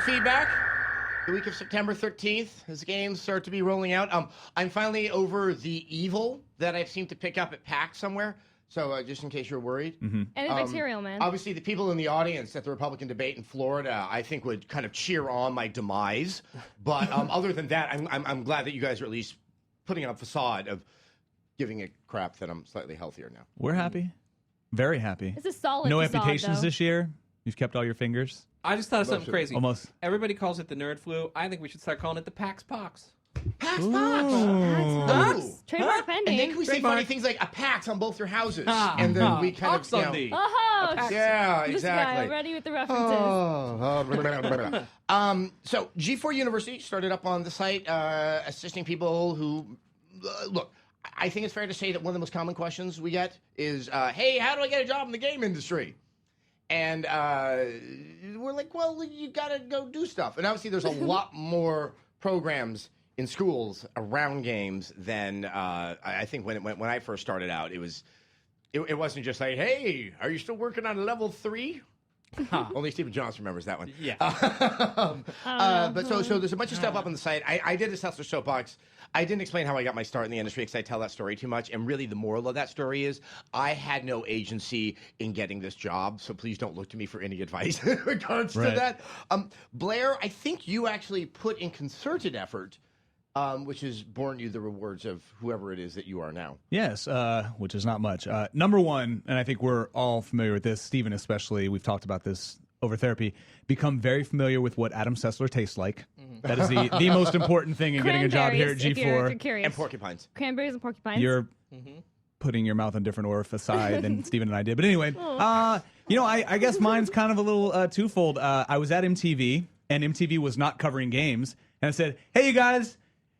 feedback. The week of September 13th, as games start to be rolling out. I'm finally over the evil that I've seemed to pick up at PAX somewhere. So just in case you're worried. Antibacterial, man. Obviously, the people in the audience at the Republican debate in Florida, I think, would kind of cheer on my demise. But other than that, I'm glad that you guys are at least putting on a facade of giving a crap that I'm slightly healthier now. We're happy. Very happy. It's a solid No facade, amputations though. this year. You've kept all your fingers. I just thought of something crazy. Almost. Everybody calls it the nerd flu. I think we should start calling it the PAX Pox. PAX Ooh. Pox! Ooh. Trademark pending. And then can we say Trademark. funny things like a PAX on both your houses? Ah, and then we kind Pox of, Sunday. Oh, yeah, this exactly. guy already with the references. So G4 University started up on the site, assisting people who look. I think it's fair to say that one of the most common questions we get is, "Hey, how do I get a job in the game industry?" And we're like, "Well, you got to go do stuff." And obviously, there's a lot more programs in schools around games than I think when I first started out. It wasn't just like, "Hey, are you still working on level 3?" Only Stephen Johnson remembers that one. Yeah. But so there's a bunch of stuff up on the site. I did a Hustler Soapbox. I didn't explain how I got my start in the industry because I tell that story too much. And really, the moral of that story is I had no agency in getting this job. So please don't look to me for any advice in regards to that. Blair, I think you actually put in concerted effort, which has borne you the rewards of whoever it is that you are now. Yes, which is not much. Number one, and I think we're all familiar with this, Stephen especially, we've talked about this over therapy, become very familiar with what Adam Sessler tastes like. That is the most important thing in getting a job here at G4. If you're curious. And porcupines. Cranberries and porcupines. You're putting your mouth on different orifici than Stephen and I did. But anyway, I guess mine's kind of a little twofold. I was at MTV, and MTV was not covering games. And I said, hey, you guys,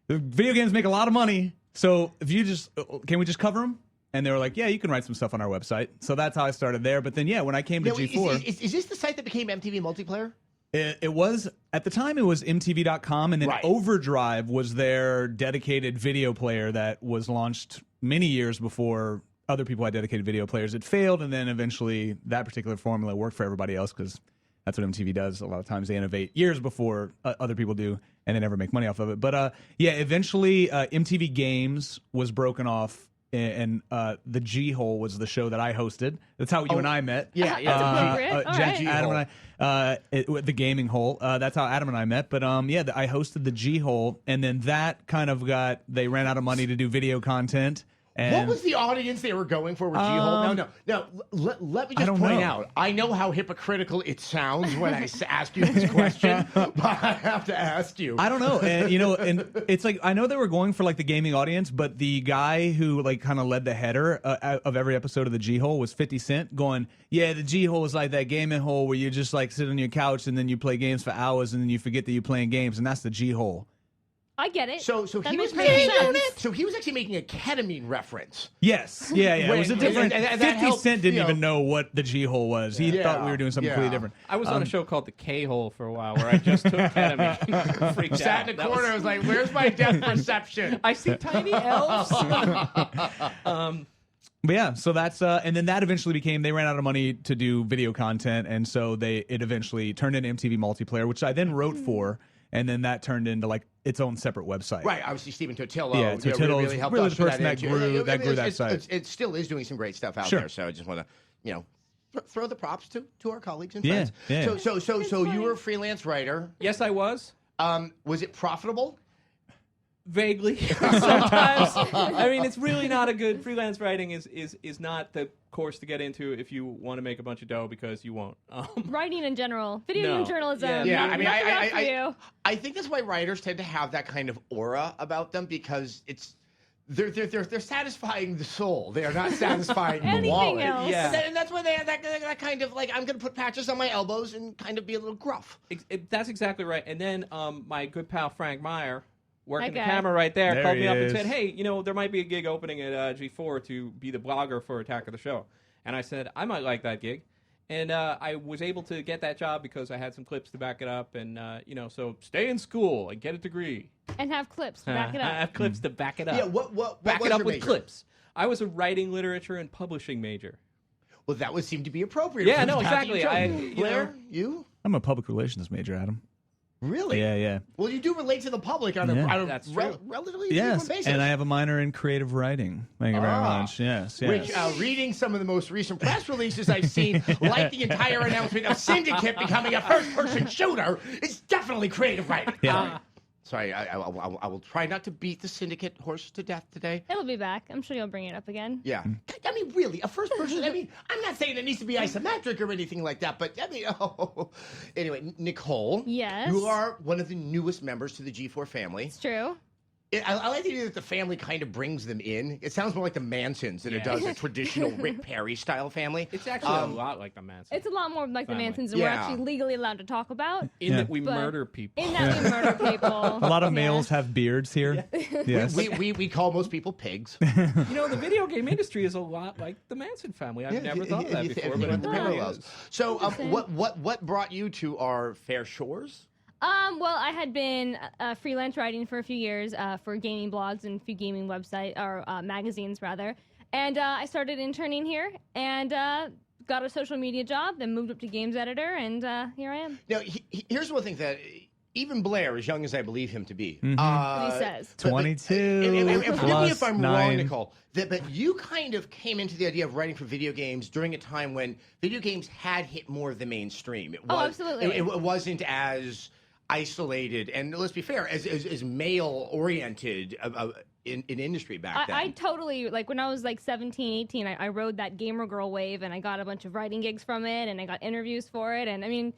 the video games make a lot of money. So if you can we just cover them? And they were like, yeah, you can write some stuff on our website. So that's how I started there. But then, when I came to G4. Is this the site that became MTV Multiplayer? It was, at the time, it was MTV.com, and then Overdrive was their dedicated video player that was launched many years before other people had dedicated video players. It failed, and then eventually that particular formula worked for everybody else because that's what MTV does. A lot of times they innovate years before other people do, and they never make money off of it. But eventually MTV Games was broken off. And the G-Hole was the show that I hosted. That's how you and I met. Yeah. That's appropriate. Adam and I, the gaming hole. That's how Adam and I met. But I hosted the G-Hole, and then that kind of they ran out of money to do video content. And what was the audience they were going for with G-Hole? No. Let me just point out. I know how hypocritical it sounds when I ask you this question, but I have to ask you. I don't know. And, and it's like, I know they were going for like the gaming audience, but the guy who like kind of led the header of every episode of the G-Hole was 50 Cent going, yeah, the G-Hole is like that gaming hole where you just like sit on your couch and then you play games for hours and then you forget that you're playing games, and that's the G-Hole. I get it. So That he was makes perfect making sense. so he was actually making a ketamine reference. Yes. Yeah. It was a different. and 50 helped, Cent didn't even know what the G-Hole was. He thought we were doing something completely different. I was on a show called The K-Hole for a while where I just took ketamine. Freaked Sat out. in the corner. I was like, "Where's my depth perception?" I see tiny elves. But yeah, so that's and then that eventually became, they ran out of money to do video content, and so it eventually turned into MTV Multiplayer, which I then wrote for, and then that turned into like its own separate website. Right, obviously Stephen Totillo. Yeah, Totillo really helped really usher the person that into- grew that site. It still is doing some great stuff out Sure. there. So I just want to, throw the props to our colleagues and Yeah, friends. yeah. So you were a freelance writer. Yes, I was. Was it profitable? Vaguely. Sometimes. I mean, it's really not a good freelance writing is not the course to get into if you want to make a bunch of dough, because you won't. Writing in general. Video game journalism. Yeah, I mean, Nothing else for you. I think that's why writers tend to have that kind of aura about them, because they're satisfying the soul. They are not satisfying the Anything wallet. else. Yeah. And that's why they have that kind of like, I'm going to put patches on my elbows and kind of be a little gruff. That's exactly right. And then my good pal Frank Meyer, working the Okay. camera right there, called he me up and is. said, hey, there might be a gig opening at G4 to be the blogger for Attack of the Show. And I said, I might like that gig. And I was able to get that job because I had some clips to back it up. And, so stay in school and get a degree. And have clips to back it I up. have clips to back it up. Yeah, what back was it up your with major? clips. I was a writing, literature, and publishing major. Well, that would seem to be appropriate. Yeah, for no, the path that exactly. you chose. Blair, you? I'm a public relations major, Adam. Really? Yeah. Well, you do relate to the public on a That's true. relatively Yes, frequent basis. and I have a minor in creative writing. Thank you very much. Yes. Which, reading some of the most recent press releases I've seen, like the entire announcement of Syndicate becoming a first-person shooter, is definitely creative writing. Yeah. Sorry, I will try not to beat the Syndicate horse to death today. It'll be back. I'm sure you'll bring it up again. Yeah. I mean, really, a first person, I mean, I'm not saying it needs to be isometric or anything like that, but I mean, Anyway, Nicole. Yes? You are one of the newest members to the G4 family. It's true. I like the idea that the family kind of brings them in. It sounds more like the Mansons than it does a traditional Rick Perry style family. It's actually a lot like the Mansons. It's a lot more like Family. the Mansons that we're actually legally allowed to talk about. In that we But- murder people. In that we murder people. A lot of males have beards here. Yes. We call most people pigs. You know, the video game industry is a lot like the Manson family. I've never thought of that before, but it the really parallels. is. So, what brought you to our fair shores? Well, I had been freelance writing for a few years for gaming blogs and a few gaming website or magazines rather, and I started interning here and got a social media job. Then moved up to games editor, and here I am. Now, here's one thing that even Blair, as young as I believe him to be, What he says. 22 and forgive me plus if I'm 9. wrong, Nicole, but you kind of came into the idea of writing for video games during a time when video games had hit more of the mainstream. It was, absolutely. It wasn't as isolated, and let's be fair, as male oriented in industry back then. I totally, like when I was like 17, 18, I rode that gamer girl wave and I got a bunch of writing gigs from it and I got interviews for it. And I mean,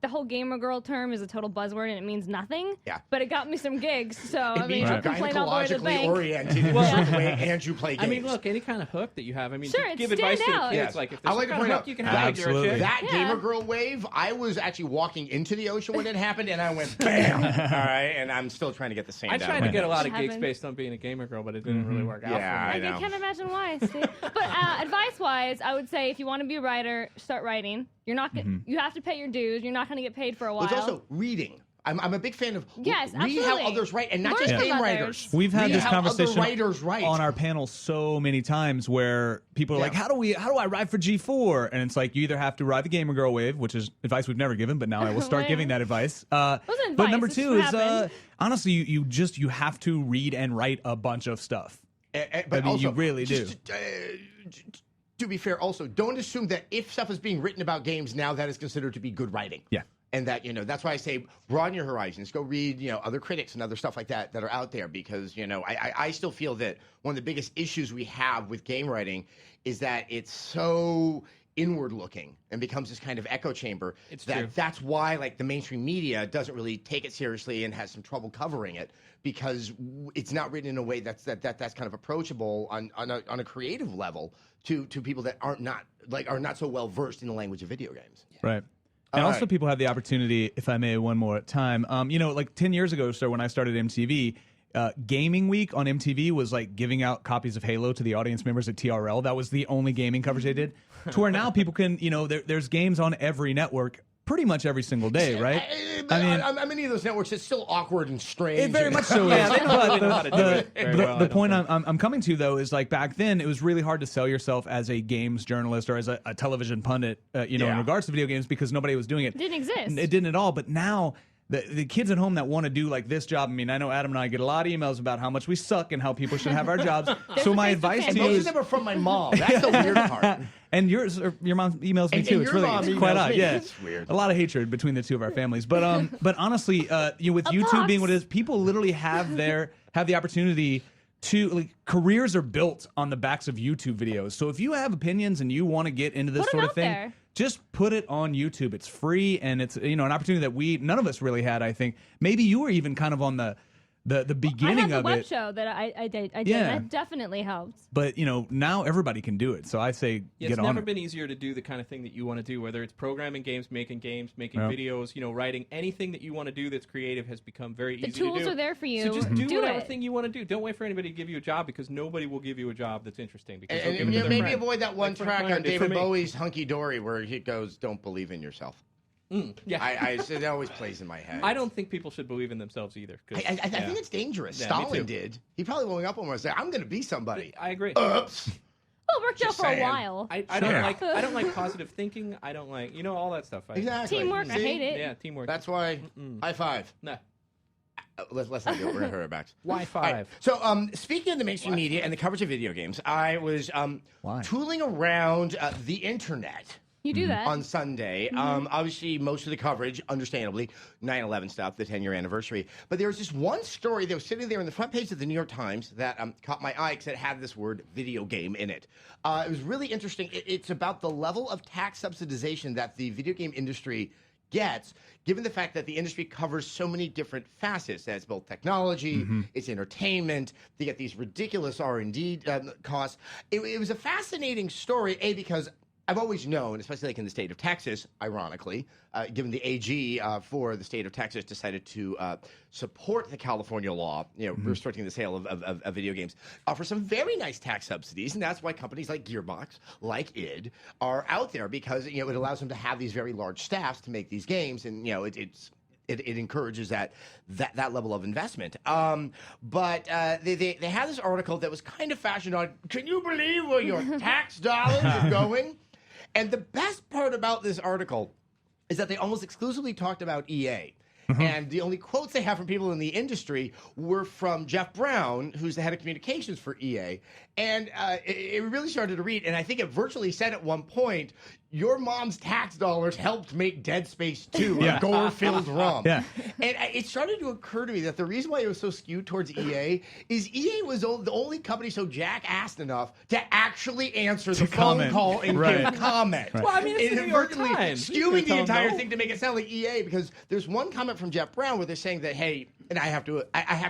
the whole gamer girl term is a total buzzword and it means nothing. Yeah. But it got me some gigs. So, I mean, means I'll you're complain all the way to the gynecologically bank. oriented in a certain way, and you play games. I mean, look, any kind of hook that you have. I mean, Sure, give it's advice to stand the out. kids. Yes. Like, if I there's like some to kind point of out, hook you can have, if you're a Absolutely. chick. That Yeah. gamer girl wave, I was actually walking into the ocean when it happened, and I went bam. All right, and I'm still trying to get the same. I tried to get a lot of gigs Happened. based on being a gamer girl, but it didn't really work out Yeah, for I me. know. I can't imagine why, Steve. But advice-wise, I would say if you want to be a writer, start writing. You're not. You have to pay your dues. You're not going to get paid for a while. It's also reading. I'm a big fan of Yes, read how absolutely. others write, and not Learn just from game others. writers. We've had Read this how conversation other writers write. on our panel so many times where people are like, how do I ride for G4? And it's like, you either have to ride the gamer girl wave, which is advice we've never given, but now I will start Well, giving that advice. wasn't But advice, number it's two what is, happened. honestly, you have to read and write a bunch of stuff. But I mean, also, you really just, to be fair, also, don't assume that if stuff is being written about games now, that is considered to be good writing. Yeah. And that, that's why I say broaden your horizons. Go read, other critics and other stuff like that are out there because, I still feel that one of the biggest issues we have with game writing is that it's so inward looking and becomes this kind of echo chamber. It's true. That's why, like, the mainstream media doesn't really take it seriously and has some trouble covering it because it's not written in a way that's kind of approachable on a creative level to people that are not so well versed in the language of video games. Right. And All also right. people have the opportunity, if I may, one more time. Like 10 years ago or so when I started MTV, Gaming Week on MTV was like giving out copies of Halo to the audience members at TRL. That was the only gaming coverage they did. To where now people can, there's games on every network pretty much every single day, right? I mean, on many of those networks, it's still awkward and strange. It very much so is. Yeah, they don't really know how to do But it very well, I the don't point think. I'm coming to, though, is like back then, it was really hard to sell yourself as a games journalist or as a television pundit, in regards to video games because nobody was doing it. It didn't exist. It didn't at all. But now, the kids at home that want to do like this job, I mean, I know Adam and I get a lot of emails about how much we suck and how people should have our jobs. So my advice face-to-face. to And you most is, of them are from my mom. That's the weird part. and your mom emails me And too. It's your really mom it's quite emails odd. me. Yeah, It's weird. A lot of hatred between the two of our families. But honestly, with YouTube being what it is, people literally have the opportunity to, like, careers are built on the backs of YouTube videos. So if you have opinions and you want to get into this Put 'em sort of out thing, there. just put it on YouTube. It's free and it's an opportunity that none of us really had. I think maybe you were even kind of on the beginning I had the of web it. show that I did. Yeah. That definitely helped. But now everybody can do it. So I say Yeah, get it's on never it. been easier to do the kind of thing that you want to do, whether it's programming games, making Yeah. videos, writing. Anything that you want to do that's creative has become very The easy to do. tools are there for you. So just do whatever it. thing you want to do. Don't wait for anybody to give you a job because nobody will give you a job that's interesting. Because they'll And give it to their maybe friend. avoid that one Like track Blair on did for David me. Bowie's Hunky Dory where he goes, "Don't believe in yourself." Yeah. It always plays in my head. I don't think people should believe in themselves either. 'Cause, I yeah. think it's dangerous. Yeah, me Stalin too. did. He probably woke up one morning and said, "I'm going to be somebody." I agree. Oops. it worked out Just for a saying. while. I Sure. don't like positive thinking. I don't like all that stuff. Exactly. Teamwork, I See? hate it. Yeah, teamwork. That's why. High five. Nah. Let's not do it. We're gonna hurt our backs. Why All five? right. So, speaking of the mainstream media and the coverage of video games, I was Why? tooling around the internet You do that. on Sunday. Obviously, most of the coverage, understandably, 9/11 stuff, the 10-year anniversary. But there was this one story that was sitting there in the front page of the New York Times that caught my eye because it had this word video game in it. It was really interesting. It's about the level of tax subsidization that the video game industry gets, given the fact that the industry covers so many different facets. That's both technology, it's entertainment. They get these ridiculous R&D costs. It was a fascinating story, because I've always known, especially like in the state of Texas, ironically, given the AG for the state of Texas decided to support the California law, restricting the sale of video games, offer some very nice tax subsidies, and that's why companies like Gearbox, like id, are out there, because it allows them to have these very large staffs to make these games, and it encourages that level of investment. But they had this article that was kind of fashioned on, can you believe where your tax dollars are going? And the best part about this article is that they almost exclusively talked about EA. And the only quotes they have from people in the industry were from Jeff Brown, who's the head of communications for EA. And it really started to read, and I think it virtually said at one point, your mom's tax dollars helped make Dead Space 2 a gore-filled rum. Yeah. And it started to occur to me that the reason why it was so skewed towards EA is EA was the only company so jackassed enough to actually answer the phone comment. call and Right. give comment. Right. Well, I mean, it's the New York Inadvertently Times. You skewing can the tell entire no. thing to make it sound like EA, because there's one comment from Jeff Brown where they're saying that, hey, and I have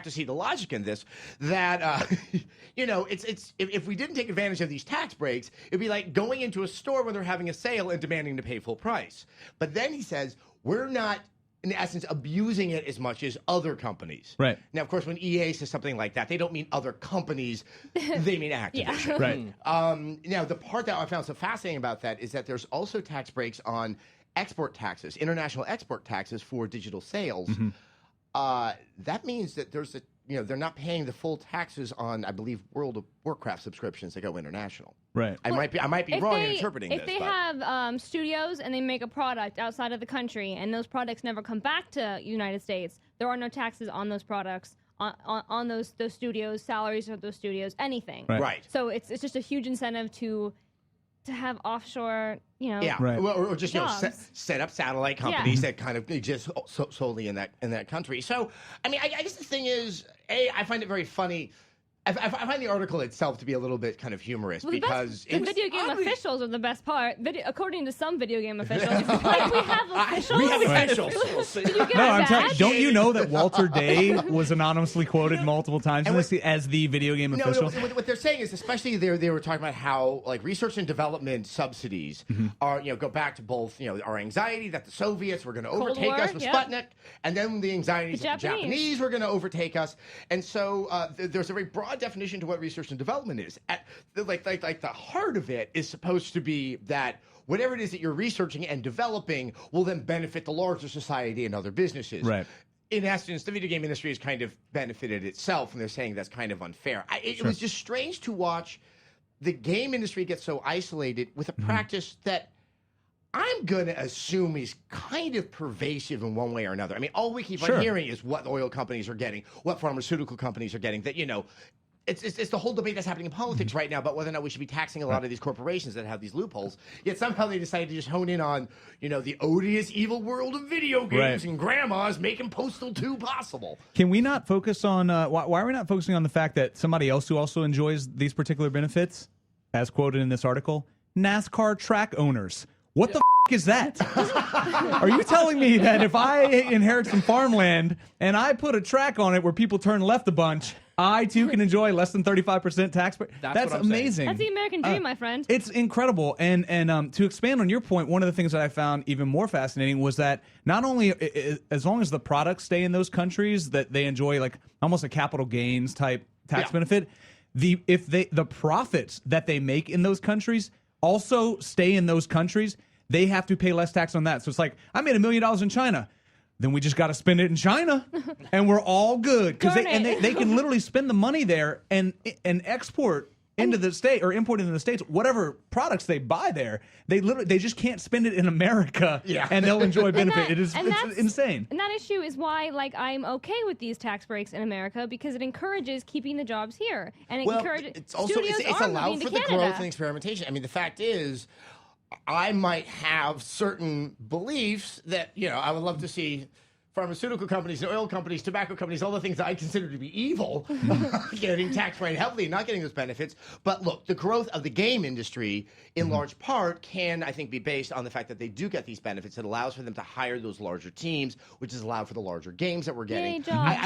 to see the logic in this, that it's if we didn't take advantage of these tax breaks, it'd be like going into a store when they're having a sale and demanding to pay full price. But then he says, we're not, in essence, abusing it as much as other companies. Right. Now, of course, when EA says something like that, they don't mean other companies, they mean Activision. Right. Now, the part that I found so fascinating about that is that there's also tax breaks on export taxes, international export taxes for digital sales. That means that there's they're not paying the full taxes on, I believe, World of Warcraft subscriptions that go international. Right. I might be wrong in interpreting this. If they but- have studios and they make a product outside of the country and those products never come back to United States, there are no taxes on those products, on those studios, salaries of those studios, anything. Right. So it's just a huge incentive to have offshore, Yeah, Right. or just Jobs. set up satellite companies that kind of exist solely in that country. So, I mean, I guess the thing is, I find it very funny. I find the article itself to be a little bit kind of humorous Well, because the video game officials are the best part. According to some video game officials, like we have officials. we have officials. Did you get No, a I'm telling. badge? Don't you know that Walter Day was anonymously quoted multiple times in this as the video game No, official? what they're saying is, especially they were talking about how like research and development subsidies are go back to both our anxiety that the Soviets were going to overtake War, us with yep. Sputnik, and then the anxieties The that the Japanese. Japanese were going to overtake us, and so there's a very broad definition to what research and development is. At like the heart of it is supposed to be that whatever it is that you're researching and developing will then benefit the larger society and other businesses. Right. In essence, the video game industry has kind of benefited itself, and they're saying that's kind of unfair. It was just strange to watch the game industry get so isolated with a practice that I'm going to assume is kind of pervasive in one way or another. I mean, all we keep on hearing is what oil companies are getting, what pharmaceutical companies are getting, that, it's the whole debate that's happening in politics right now about whether or not we should be taxing a lot of these corporations that have these loopholes. Yet somehow they decided to just hone in on, the odious, evil world of video games and grandmas making Postal 2 possible. Can we not focus on why are we not focusing on the fact that somebody else who also enjoys these particular benefits, as quoted in this article, NASCAR track owners? What the is that? Are you telling me that if I inherit some farmland and I put a track on it where people turn left a bunch, I too can enjoy less than 35% tax? That's what I'm saying. amazing. That's the American dream, my friend. It's incredible. And to expand on your point, one of the things that I found even more fascinating was that not only as long as the products stay in those countries that they enjoy like almost a capital gains type tax benefit, the profits that they make in those countries also stay in those countries, they have to pay less tax on that. So it's like, I made $1 million in China. Then we just got to spend it in China, and we're all good. Because they can literally spend the money there and export into the state or imported into the States, whatever products they buy there, they just can't spend it in America, and they'll enjoy benefit. It's insane. And that issue is why, like, I'm okay with these tax breaks in America because it encourages keeping the jobs here, and it encourages studios it's are allowed moving for to the Canada. growth and experimentation. I mean, the fact is, I might have certain beliefs that I would love to see pharmaceutical companies, oil companies, tobacco companies, all the things that I consider to be evil, getting taxed right heavily and not getting those benefits. But look, the growth of the game industry, in large part, can, I think, be based on the fact that they do get these benefits. It allows for them to hire those larger teams, which is allowed for the larger games that we're getting. Yay, jobs.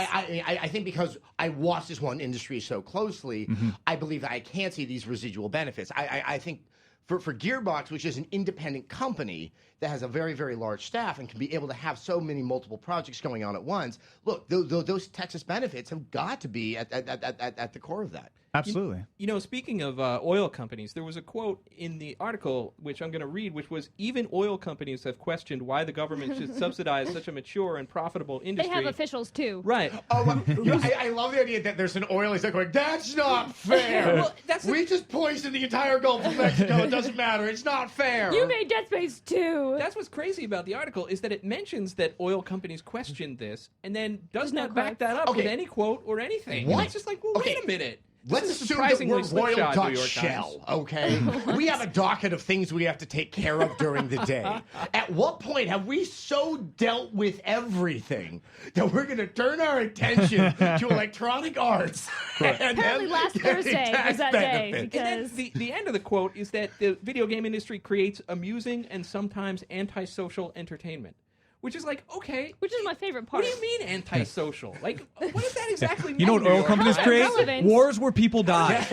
I think because I watch this one industry so closely, I believe that I can see these residual benefits. I think for Gearbox, which is an independent company that has a very, very large staff and can be able to have so many multiple projects going on at once, look, those Texas benefits have got to be at the core of that. Absolutely. Speaking of oil companies, there was a quote in the article, which I'm going to read, which was, even oil companies have questioned why the government should subsidize such a mature and profitable industry. They have officials, too. Right. I love the idea that there's an oil exec going, that's not fair. Well, we just poisoned the entire Gulf of Mexico. It doesn't matter. It's not fair. You made Dead Space 2. That's what's crazy about the article, is that it mentions that oil companies questioned this and then does not back that up with any quote or anything. What? And it's just like, well, wait a minute. Let's assume that we're Royal Dutch Shell, okay? We have a docket of things we have to take care of during the day. At what point have we so dealt with everything that we're going to turn our attention to electronic arts? Apparently last Thursday was that day. And then the end of the quote is that the video game industry creates amusing and sometimes antisocial entertainment. Which is like, okay. Which is my favorite part. What do you mean antisocial? Like, what does that exactly mean? You know what oil companies create? Relevant. Wars where people die.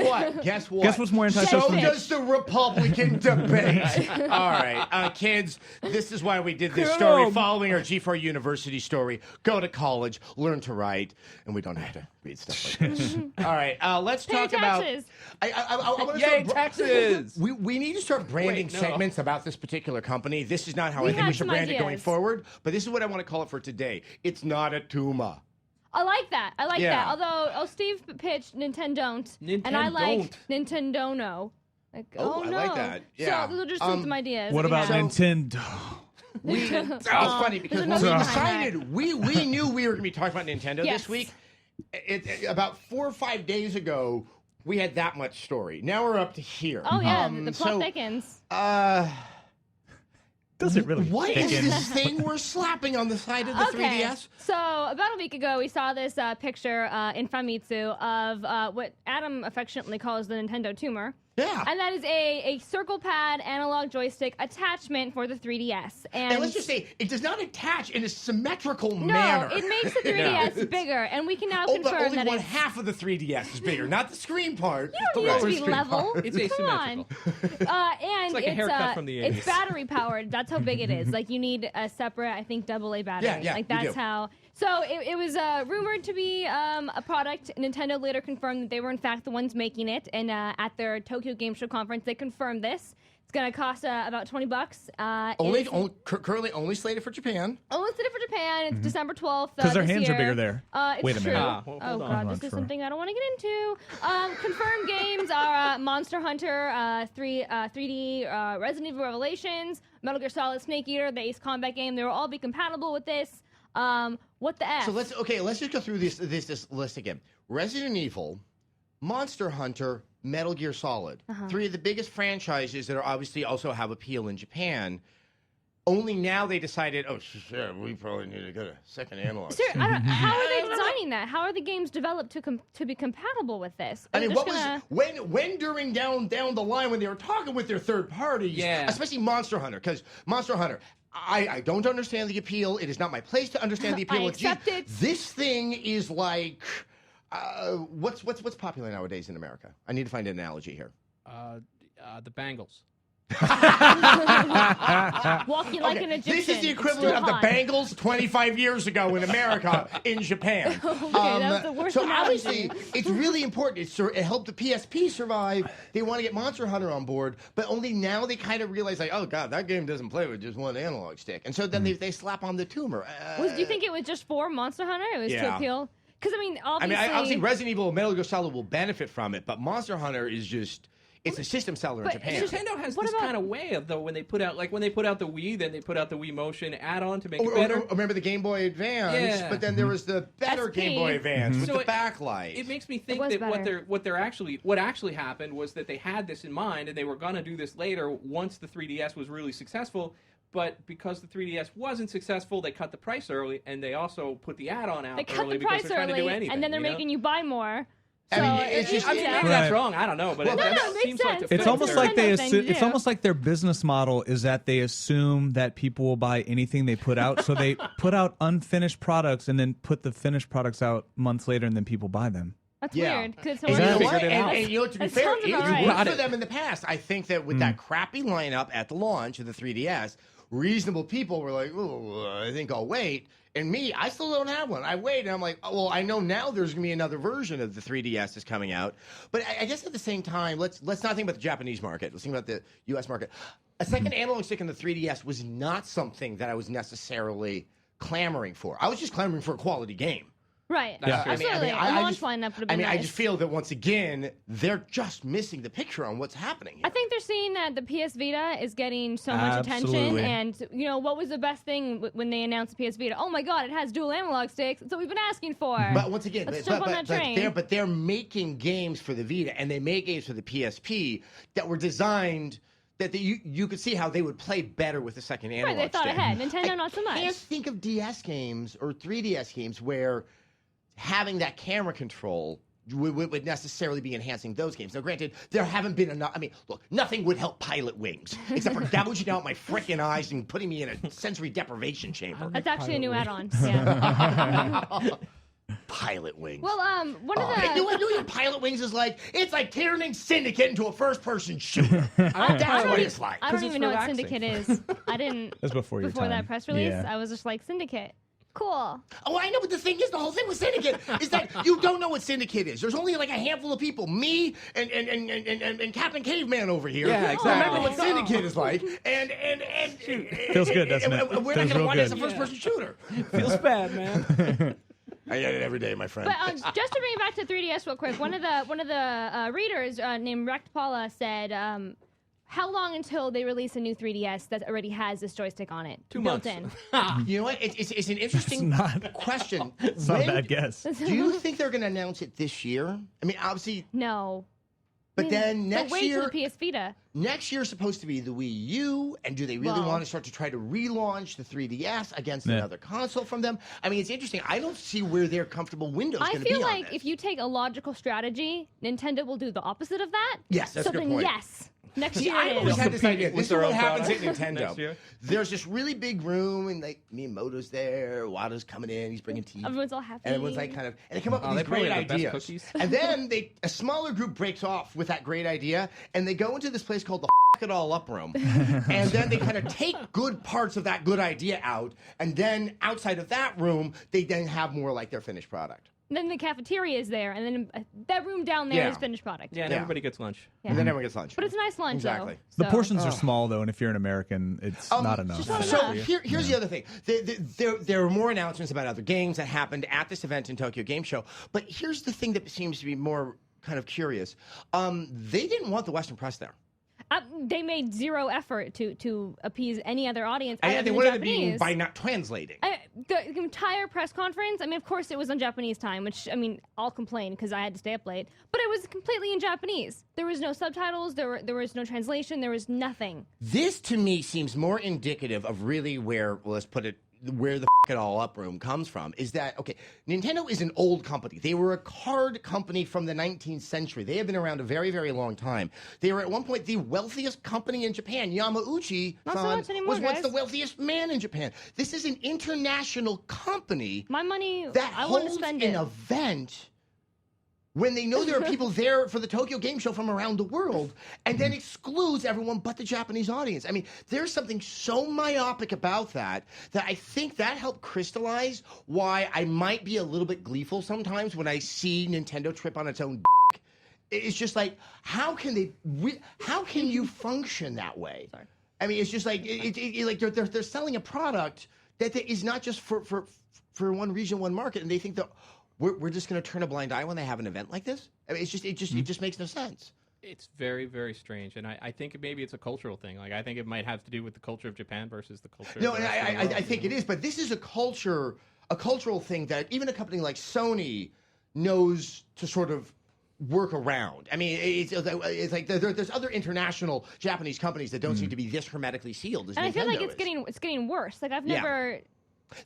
Guess what? Guess what's more antisocial? So does the Republican debate. All right, kids, this is why we did this story, following our G4 University story. Go to college, learn to write, and we don't have to read stuff like this. All right, let's talk about... Yay, taxes! We need to start branding segments about this particular company. This is not how I think we should brand it going forward, but this is what I want to call it for today. It's not a Tuma. I like that. I like that. Although, Steve pitched Nintendo, and I like Nintendo no. Like, I like that. Yeah. So those are just some ideas. What about Nintendo? It's funny because when we decided, we knew we were going to be talking about Nintendo this week. About 4 or 5 days ago, we had that much story. Now we're up to here. Oh, yeah. The plot thickens. Does it really? What is this thing we're slapping on the side of the 3DS? So about a week ago, we saw this picture in Famitsu of what Adam affectionately calls the Nintendo tumor. Yeah. And that is a circle pad analog joystick attachment for the 3DS. And let's just say, it does not attach in a symmetrical manner. No, it makes the 3DS bigger, and we can now confirm only that one half of the 3DS is bigger, not the screen part. You don't need to be level. It's asymmetrical. And it's like a haircut from the 80s. It's battery powered. That's how big it is. Like, you need a separate, I think, AA battery. Yeah, like, that's how... So it was rumored to be a product. Nintendo later confirmed that they were in fact the ones making it, and at their Tokyo Game Show conference, they confirmed this. It's going to cost about $20. Currently only slated for Japan. Only slated for Japan. It's December 12th. Because their hands year. are bigger there. Wait a minute. Oh, God, this is something I don't want to get into. Confirmed games are Monster Hunter, 3D, Resident Evil Revelations, Metal Gear Solid, Snake Eater, the Ace Combat game. They will all be compatible with this. What the F? So let's just go through this list again. Resident Evil, Monster Hunter, Metal Gear Solid. 3 of the biggest franchises that are obviously also have appeal in Japan. Only now they decided, we probably need to get a second analog. Sir, how are they designing that? How are the games developed to be compatible with this? I mean, when during down the line when they were talking with their third parties, especially Monster Hunter, because Monster Hunter, I don't understand the appeal. It is not my place to understand the appeal. I accept it. This thing is like, what's popular nowadays in America? I need to find an analogy here. The Bangles. Walking like an Egyptian. This is the equivalent of the Bangles 25 years ago in America in Japan. That was the worst analogy. Obviously, it's really important. It helped the PSP survive. They want to get Monster Hunter on board, but only now they kind of realize, like, oh, God, that game doesn't play with just one analog stick. And so then they slap on the tumor. Do you think it was just for Monster Hunter? It was to appeal? Because I mean, obviously, obviously Resident Evil and Metal Gear Solid will benefit from it, but Monster Hunter is just. It's a system seller in But Japan. Nintendo has this kind of way of though when they put out the Wii, then they put out the Wii Motion add-on to make it better. Remember the Game Boy Advance? Yeah. But then there was the better SP. Game Boy Advance with So the backlight. It makes me think was that better. what actually happened was that they had this in mind and they were going to do this later once the 3DS was really successful. But because the 3DS wasn't successful, they cut the price early, and they also put the add-on out they cut early the because price they're trying to do early, anything. and then they're you know? making you buy more. I So mean, it's just- Maybe Yeah. that's Right. wrong. I don't know, but Well, it it makes seems like sense. the It's But almost it's like they Nintendo thing assume. to It's do. almost like their business model is that they assume that people will buy anything they put out, so they put out unfinished products and then put the finished products out months later, and then people buy them. That's Yeah. weird. Because And you know Exactly. what? Figured it out. And you know, to be That fair, sounds it about right. worked Got for it. them in the past. I think that with that crappy lineup at the launch of the 3DS, reasonable people were like, "Oh, I think I'll wait." And me, I still don't have one. I wait, and I'm like, "Oh, well, I know now there's going to be another version of the 3DS is coming out." But I guess at the same time, let's not think about the Japanese market. Let's think about the U.S. market. A second analog stick in the 3DS was not something that I was necessarily clamoring for. I was just clamoring for a quality game. right. Yeah. Absolutely. I a launch just- lineup would have been I mean, nice. I just feel that once again, they're just missing the picture on what's happening here. I think they're seeing that the PS Vita is getting so much attention, Absolutely. and you know what was the best thing when they announced the PS Vita? Oh my God, it has dual analog sticks. That's what we've been asking for. But once again, Let's jump on that train. they're making games for the Vita, and they make games for the PSP that were designed that you could see how they would play better with the second analog Right, they thought stick. ahead. Nintendo, not so I can't much. think of DS games or 3DS games where having that camera control would necessarily be enhancing those games. Now, granted, there haven't been enough. I mean, look, nothing would help Pilot Wings except for gouging out my frickin' eyes and putting me in a sensory deprivation chamber. That's actually a new add-on. Yeah. Pilot Wings. Well, one of You know the what Pilot Wings is like? It's like turning Syndicate into a first-person shooter. That's what it's like. I don't it's even know what relaxing. Syndicate is. I didn't That's before your time. that press release. Yeah. I was just like Syndicate. Cool. Oh, I know, but the thing is, the whole thing with Syndicate is that you don't know what Syndicate is. There's only like a handful of people, me and Captain Caveman over here. Yeah, who exactly. Remember what Syndicate is like, and Feels good, doesn't it? and we're not Feels going to real want it as a good. first-person shooter. Feels bad, man. I get it every day, my friend. But just to bring it back to 3DS real quick, one of the readers named Rect Paula said, "How long until they release a new 3DS that already has this joystick on it, 2 built months. in?" You know what? It's an interesting not- question. It's not a When bad guess. do you think they're going to announce it this year? I mean, obviously, No. but then next wait year, till the PS Vita. next year is supposed to be the Wii U, and do they really Well- want to start to try to relaunch the 3DS against Yeah. another console from them? I mean, it's interesting. I don't see where their comfortable window is I going to be feel on like this. if you take a logical strategy, Nintendo will do the opposite of that. Yes, that's so a good then point. yes, next See, year I it always is. had this idea. With This is their what own happens at product Nintendo. next year. There's this really big room, and like Miyamoto's there, Wada's coming in, he's bringing tea. Everyone's all happy. And everyone's like kind of, and they come up Oh, with they these probably great have the best ideas. cookies. And then a smaller group breaks off with that great idea, and they go into this place called the F It All Up room. And then they kind of take good parts of that good idea out, and then outside of that room, they then have more like their finished product. Then the cafeteria is there, and then that room down there is Yeah. finished product. Yeah, and Yeah. everybody gets lunch. Yeah. And then everyone gets lunch. But it's a nice lunch, Exactly. though. The So- portions are small though, and if you're an American, it's not enough. just not So enough. here's the other thing. There were more announcements about other games that happened at this event in Tokyo Game Show. But here's the thing that seems to be more kind of curious. They didn't want the Western press there. They made zero effort to appease any other audience. And other they than wanted the to be Japanese. by not translating. The entire press conference, I mean, of course it was on Japanese time, which, I mean, I'll complain because I had to stay up late, but it was completely in Japanese. There was no subtitles, there was no translation, there was nothing. This to me seems more indicative of really where, well, let's put it, where the F It All Up room comes from, is that, okay, Nintendo is an old company. They were a card company from the 19th century. They have been around a very, very long time. They were at one point the wealthiest company in Japan. Yamauchi Not so much anymore, was once guys. the wealthiest man in Japan. This is an international company My money, that I want to holds spend an it. event when they know there are people there for the Tokyo Game Show from around the world, and then excludes everyone but the Japanese audience. I mean, there's something so myopic about that I think that helped crystallize why I might be a little bit gleeful sometimes when I see Nintendo trip on its own. It's just like, how can you function that way? Sorry. I mean, it's just like like they're selling a product that is not just for one region, one market, and they think that we're just going to turn a blind eye when they have an event like this? I mean, it just makes no sense. It's very, very strange, and I think maybe it's a cultural thing. Like, I think it might have to do with the culture of Japan versus the culture. No, of the and rest of the world, I think it is, but this is a cultural thing that even a company like Sony knows to sort of work around. I mean, it's like there's other international Japanese companies that don't seem to be this hermetically sealed as And Nintendo I feel like is. it's getting worse. Like I've Yeah. never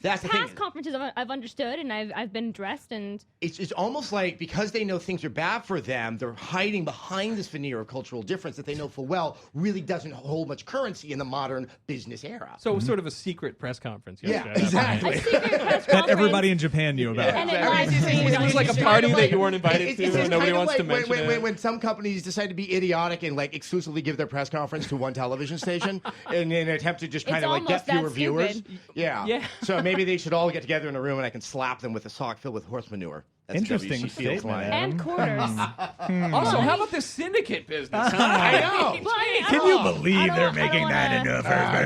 That's the thing. past conferences I've understood and I've been addressed and It's almost like because they know things are bad for them, they're hiding behind this veneer of cultural difference that they know full well really doesn't hold much currency in the modern business era. So it was sort of a secret press conference. Yeah, yesterday. exactly. a secret press That conference. everybody in Japan knew about. And it I mean, live it's- streamed it's- on It was like a YouTube. party kind of that you weren't invited it's to, just and nobody kind of wants to like mention it. when some companies decide to be idiotic and like exclusively give their press conference to one television station in an attempt to just kind It's of like get almost that fewer viewers. stupid. Yeah. Yeah. So maybe they should all get together in a room and I can slap them with a sock filled with horse manure. That's Interesting WC feels statement, like. Adam. And quarters. Also, how about this syndicate business? Huh? I know. Well, I mean, I Can don't- you I believe don't- they're I don't making that wanna- into a God. first?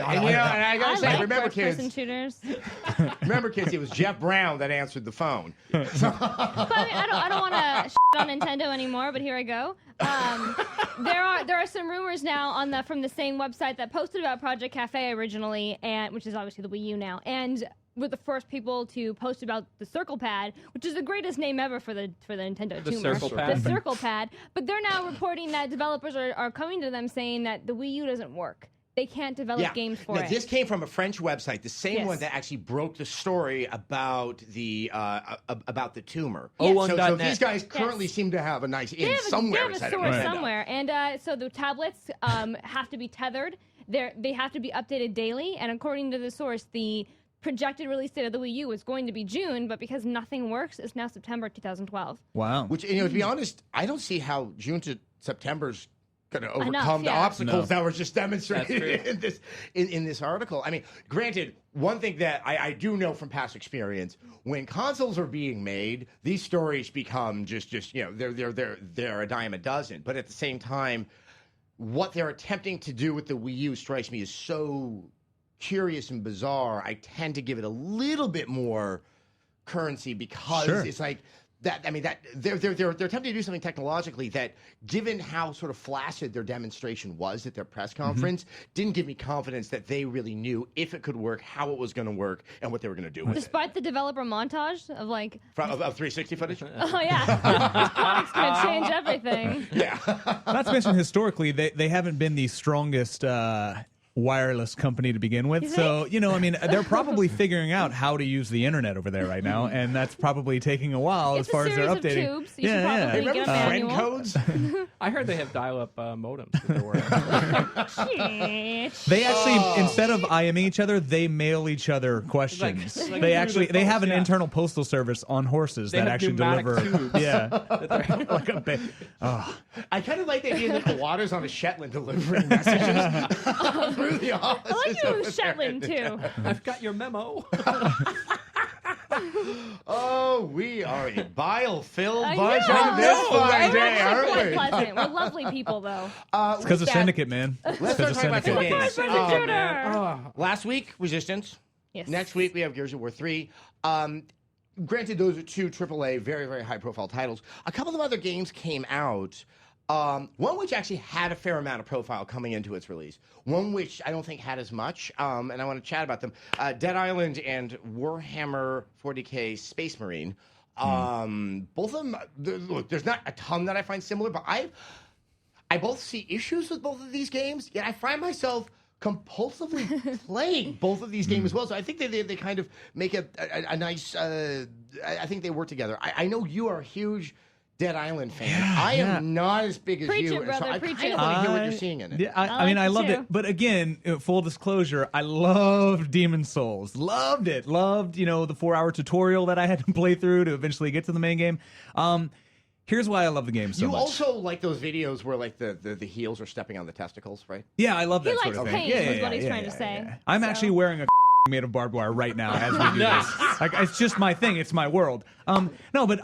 And, and I gotta I say, like remember, first-person kids, shooters. remember, kids, it was Jeff Brown that answered the phone. But I mean, I don't want to shit on Nintendo anymore. But here I go. There are some rumors now from the same website that posted about Project Cafe originally, and which is obviously the Wii U now, and were the first people to post about the Circle Pad, which is the greatest name ever for the Nintendo The tumor. Circle Pad. The Circle Pad. But they're now reporting that developers are coming to them saying that the Wii U doesn't work. They can't develop games for now, it. this came from a French website, the same Yes. one that actually broke the story about the tumor. Yes. So 01.net. these guys currently Yes. seem to have a nice in They somewhere have a inside of source Nintendo. somewhere, and so the tablets have to be tethered. They have to be updated daily, and according to the source, the projected release date of the Wii U was going to be June, but because nothing works, it's now September 2012. Wow. Which, to be honest, I don't see how June to September's going to overcome the yeah. obstacles No. that were just demonstrated That's in this article. I mean, granted, one thing that I do know from past experience, when consoles are being made, these stories become just they're a dime a dozen. But at the same time, what they're attempting to do with the Wii U strikes me as so curious and bizarre. I tend to give it a little bit more currency because Sure. it's like that. I mean, that they're attempting to do something technologically that, given how sort of flaccid their demonstration was at their press conference, didn't give me confidence that they really knew if it could work, how it was going to work, and what they were going to do with it. Despite the developer montage of like, Of 360 footage. oh yeah, this product's gonna change everything. Yeah. Not to mention historically, they haven't been the strongest wireless company to begin with. You So, I mean, they're probably figuring out how to use the internet over there right now, and that's probably taking a while It's as far a as they're series of updating. tubes. You should probably Hey, remember get a friend manual. codes? I heard they have dial-up modems that they're working on. Shit. They actually, instead of IMing each other, they mail each other questions. like they through the have post, an yeah. internal postal service on horses They that have actually pneumatic deliver. tubes. Yeah, like a I kind of like the idea that the water's on a Shetland delivering messages through the office. I like you with Shetland too. I've got your memo. Oh, we are a bile-filled I bunch know. on this fine We're day, actually aren't quite we? pleasant. We're lovely people, though. It's because of Syndicate, man. Let's It's start 'cause of talking about some Syndicate. games. First person shooter. Last week, Resistance. Yes. Next week, we have Gears of War 3. Granted, those are two AAA, very, very high-profile titles. A couple of other games came out. One which actually had a fair amount of profile coming into its release. One which I don't think had as much, and I want to chat about them. Dead Island and Warhammer 40K Space Marine. Both of them, look, there's not a ton that I find similar, but I both see issues with both of these games, yet I find myself compulsively playing both of these games as well. So I think they kind of make a nice, I think they work together. I know you are a huge Dead Island fan. I am not as big as Preach you, it, and so brother, I preach kind it. of want to hear what you're seeing in it. Yeah, I I mean, like I it loved too. it. But again, full disclosure, I loved Demon Souls. Loved it. Loved, the 4-hour tutorial that I had to play through to eventually get to the main game. Here's why I love the game so You much. also like those videos where like the heels are stepping on the testicles, right? Yeah, I love that He sort of likes thing. pain, Yeah, is what he's yeah, trying to yeah, say. yeah. I'm So- actually wearing a made of barbed wire right now as we do this. Like, it's just my thing. It's my world. No, but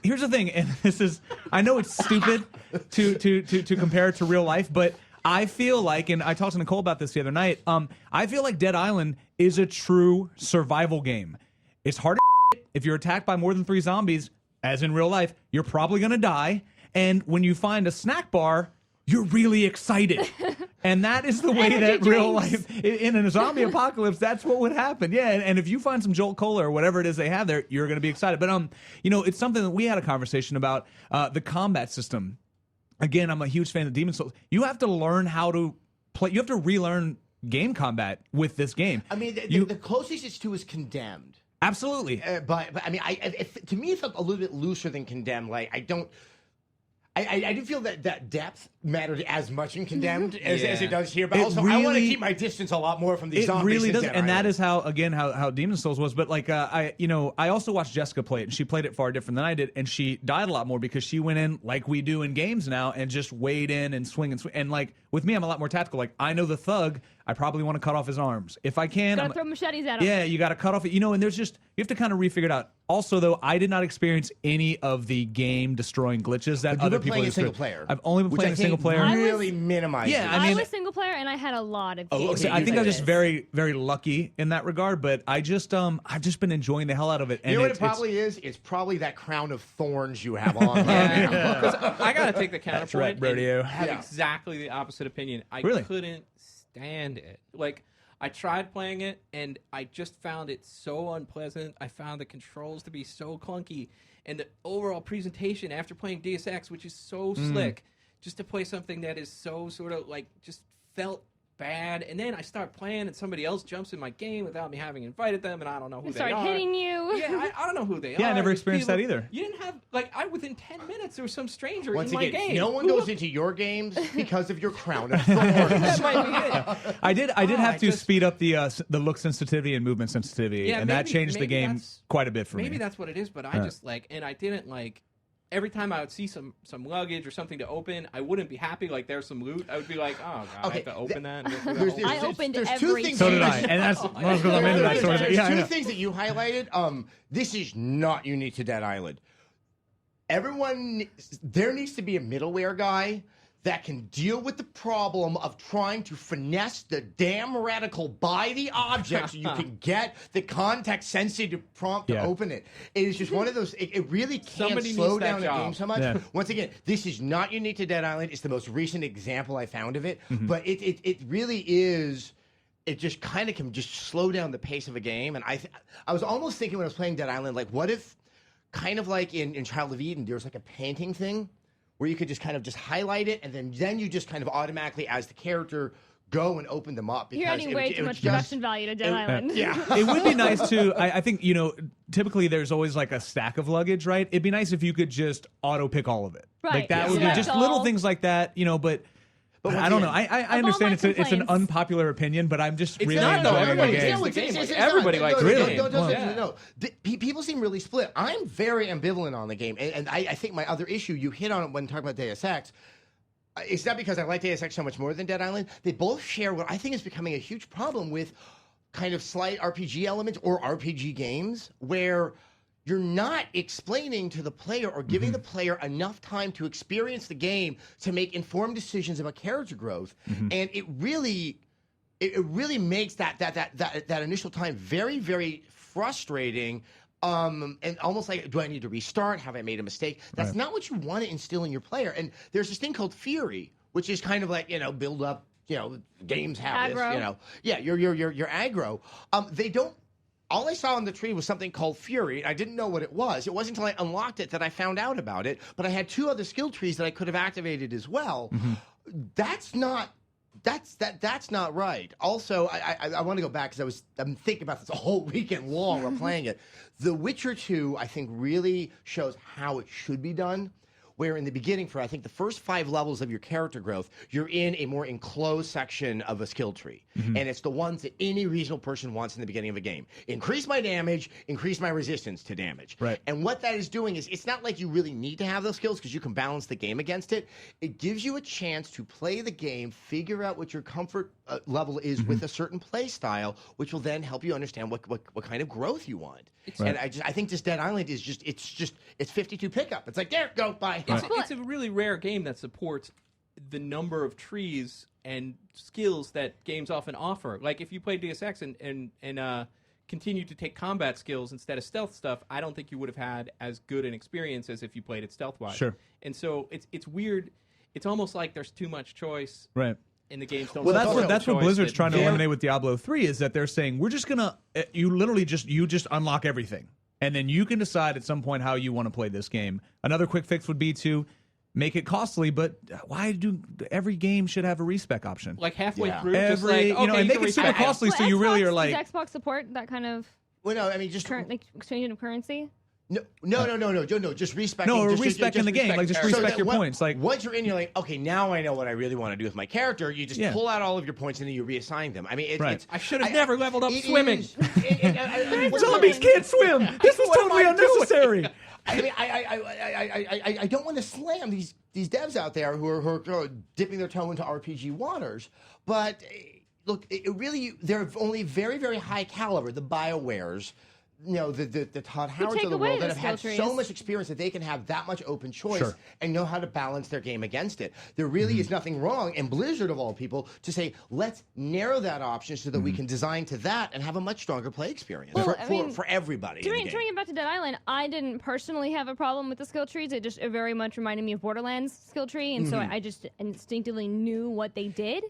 here's the thing, and this is, I know it's stupid to compare it to real life, but I feel like, and I talked to Nicole about this the other night, I feel like Dead Island is a true survival game. It's hard as shit. if you're attacked by more than 3 zombies, as in real life, you're probably going to die. And when you find a snack bar, you're really excited. And that is the way that real life, in a zombie apocalypse, that's what would happen. Yeah, and if you find some Jolt Cola or whatever it is they have there, you're going to be excited. But, it's something that we had a conversation about, the combat system. Again, I'm a huge fan of Demon's Souls. You have to learn how to play. You have to relearn game combat with this game. I mean, the closest it's to is Condemned. Absolutely. But I mean, to me, it felt a little bit looser than Condemned. Like, I do feel that depth mattered as much in Condemned as it does here. But also, I want to keep my distance a lot more from these zombies. It really does, and that is how Demon's Souls was. But like, I also watched Jessica play it, and she played it far different than I did, and she died a lot more because she went in like we do in games now, and just wade in and swing. And like with me, I'm a lot more tactical. Like I know the thug, I probably want to cut off his arms if I can. Gotta throw machetes at him. Yeah, you got to cut off it. And there's just you have to kind of refigure it out. Also, though, I did not experience any of the game destroying glitches that other people playing single player. I've only been playing a single player. Really minimized. Yeah, I was single player and I had a lot of games. I think I'm just very, very lucky in that regard. But I've just been enjoying the hell out of it. And you know what it probably is? It's probably that crown of thorns you have on. Because I gotta take the counterpoint. Rodeo. And have exactly the opposite opinion. I couldn't stand it. Like. I tried playing it, and I just found it so unpleasant. I found the controls to be so clunky, and the overall presentation after playing Deus Ex, which is so slick, just to play something that is so sort of like just felt bad. And then I start playing, and somebody else jumps in my game without me having invited them, and I don't know who they are. Start hitting you. Yeah, I don't know who they are. Yeah, I never experienced that either. You didn't have within 10 minutes there was some stranger Once in my again, game. no one goes into your games because of your crown of thorns. That might be it. I did have to speed up the look sensitivity and movement sensitivity, and that changed the game quite a bit for me. Maybe that's what it is, but I just and I didn't like. Every time I would see some luggage or something to open, I wouldn't be happy. Like there's some loot, I would be like, "Oh God, I have to open that." And I opened everything. Two things. So did I, and that's because I'm into that sort of thing. There's two things that you highlighted. This is not unique to Dead Island. There needs to be a middleware guy that can deal with the problem of trying to finesse the damn reticle by the object so you can get the context-sensitive prompt to open it. It is just one of those... It really can't slow down the game so much. Yeah. Once again, this is not unique to Dead Island. It's the most recent example I found of it. But it really is... It just kind of can just slow down the pace of a game. And I was almost thinking when I was playing Dead Island, like, what if, kind of like in Child of Eden, there's like a painting thing where you could just kind of just highlight it, and then you just kind of automatically, as the character, go and open them up. You're adding way too much production value to Dead Island. Yeah. It would be nice to, I think, typically there's always like a stack of luggage, right? It'd be nice if you could just auto-pick all of it. Right. Like that would be just little things like that, but I don't know. I understand it's an unpopular opinion, but I'm just really enjoying the game. Everybody likes the game. No. People seem really split. I'm very ambivalent on the game, and I think my other issue, you hit on it when talking about Deus Ex, it's not because I like Deus Ex so much more than Dead Island. They both share what I think is becoming a huge problem with kind of slight RPG elements or RPG games where you're not explaining to the player or giving the player enough time to experience the game to make informed decisions about character growth, and it really makes that initial time very, very frustrating. And almost like, do I need to restart? Have I made a mistake? That's not what you want to instill in your player. And there's this thing called Fury, which is kind of like build up. Games have aggro. this. You're aggro. They don't. All I saw on the tree was something called Fury. I didn't know what it was. It wasn't until I unlocked it that I found out about it. But I had 2 other skill trees that I could have activated as well. That's not right. Also, I want to go back because I'm thinking about this a whole weekend long while playing it. The Witcher 2, I think, really shows how it should be done. Where in the beginning, for I think the first 5 levels of your character growth, you're in a more enclosed section of a skill tree. And it's the ones that any reasonable person wants in the beginning of a game. Increase my damage, increase my resistance to damage. Right. And what that is doing is, it's not like you really need to have those skills because you can balance the game against it. It gives you a chance to play the game, figure out what your comfort level is with a certain play style, which will then help you understand what kind of growth you want. And I think this Dead Island is it's 52 pickup. It's like, there, go, bye. It's a really rare game that supports the number of trees and skills that games often offer. Like if you play Deus Ex and continued to take combat skills instead of stealth stuff, I don't think you would have had as good an experience as if you played it stealth-wise. Sure. And so it's weird. It's almost like there's too much choice. Right. And the games don't. Well, support that's what choice Blizzard's that- trying to eliminate with Diablo 3 is that they're saying we're just gonna you just unlock everything, and then you can decide at some point how you want to play this game. Another quick fix would be to make it costly, but why do every game should have a respec option? Like halfway Yeah. through, just like, okay, and you make can it super respec. costly, so you really are like. Does Xbox support that kind of Well, no, I mean just exchanging of currency? no, just respecting. No, or just respecting the game, like just so respect that your points. Like once you're in, you're like, okay, now I know what I really want to do with my character. You just pull out all of your points and then you reassign them. I mean, it's I should have never leveled up swimming. zombies can't swim. This was totally unnecessary. I mean, I don't want to slam these devs out there who are dipping their toe into RPG waters, but look, they're only very, very high caliber. The BioWares, the Todd Howards of the world that have had so much experience that they can have that much open choice and know how to balance their game against it. There really is nothing wrong, and Blizzard of all people, to say, let's narrow that option so that we can design to that and have a much stronger play experience for everybody. To bring it back to Dead Island, I didn't personally have a problem with the skill trees. It just very much reminded me of Borderlands skill tree, and so I just instinctively knew what they did.